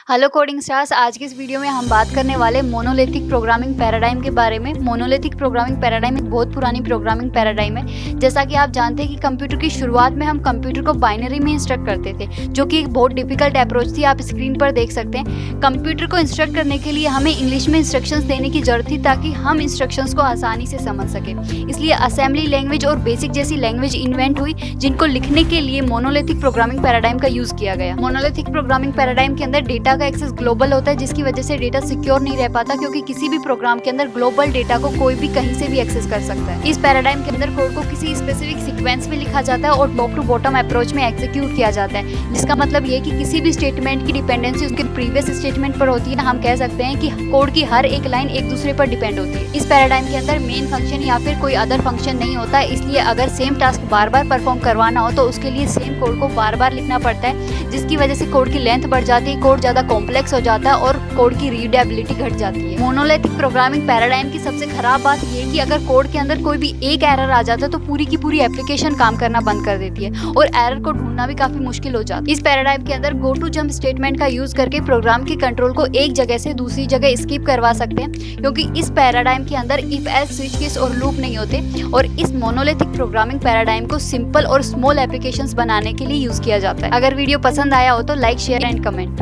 Hello coding stars. आज की इस वीडियो में हम बात करने वाले मोनोलिथिक प्रोग्रामिंग पैराडाइम के बारे में। मोनोलिथिक प्रोग्रामिंग पैराडाइम एक बहुत पुरानी प्रोग्रामिंग पैराडाइम है। जैसा कि आप जानते हैं कि कंप्यूटर की शुरुआत में हम कंप्यूटर को बाइनरी में इंस्ट्रक्ट करते थे, जो कि एक बहुत डिफिकल्ट अप्रोच थी। आप स्क्रीन पर देख सकते हैं। कंप्यूटर को इंस्ट्रक्ट करने के लिए हमें इंग्लिश में इंस्ट्रक्शंस देने की जरूरत थी, ताकि हम इंस्ट्रक्शंस को आसानी से समझ सके। इसलिए असेंबली लैंग्वेज और बेसिक जैसी लैंग्वेज इन्वेंट हुई, जिनको लिखने के लिए मोनोलिथिक प्रोग्रामिंग पैराडाइम का यूज किया गया। मोनोलिथिक प्रोग्रामिंग पैराडाइम के अंदर डेटा का एक्सेस ग्लोबल होता है, जिसकी वजह से डेटा सिक्योर नहीं रह पाता, क्योंकि किसी भी प्रोग्राम के अंदर ग्लोबल डेटा को कोई भी कहीं से भी एक्सेस कर सकता है। इस पैराडाइम के अंदर कोड को किसी स्पेसिफिक सीक्वेंस में लिखा जाता है और टॉप टू बॉटम अप्रोच में एग्जीक्यूट किया जाता है, जिसका मतलब ये कि किसी भी स्टेटमेंट की डिपेंडेंसी उसके प्रीवियस स्टेटमेंट पर होती है। हम कह सकते हैं कि कोड की हर एक लाइन एक दूसरे पर डिपेंड होती है। इस पैराडाइम के अंदर मेन फंक्शन या फिर कोई अदर फंक्शन नहीं होता है, इसलिए अगर सेम टास्क बार बार परफॉर्म करवाना हो तो उसके लिए सेम कोड को बार बार लिखना पड़ता है, जिसकी वजह से कोड की लेंथ बढ़ जाती है, कोड ज्यादा कॉम्प्लेक्स हो जाता है और कोड की रीडेबिलिटी घट जाती है। मोनोलिथिक प्रोग्रामिंग पैराडाइम की सबसे खराब बात ये है कि अगर कोड के अंदर कोई भी एक एरर आ जाता है तो पूरी की पूरी एप्लीकेशन काम करना बंद कर देती है और एरर को ढूंढना भी काफी मुश्किल हो जाता है। इस पैराडाइम के अंदर गो टू जंप स्टेटमेंट का यूज करके प्रोग्राम के कंट्रोल को एक जगह से दूसरी जगह स्किप करवा सकते हैं, क्योंकि इस पैराडाइम के अंदर इफ एल्स स्विच केस और लूप नहीं होते। और इस मोनोलिथिक प्रोग्रामिंग पैराडाइम को सिंपल और स्मॉल एप्लीकेशंस बनाने के लिए यूज किया जाता है। अगर वीडियो पसंद आया हो तो लाइक, शेयर एंड कमेंट।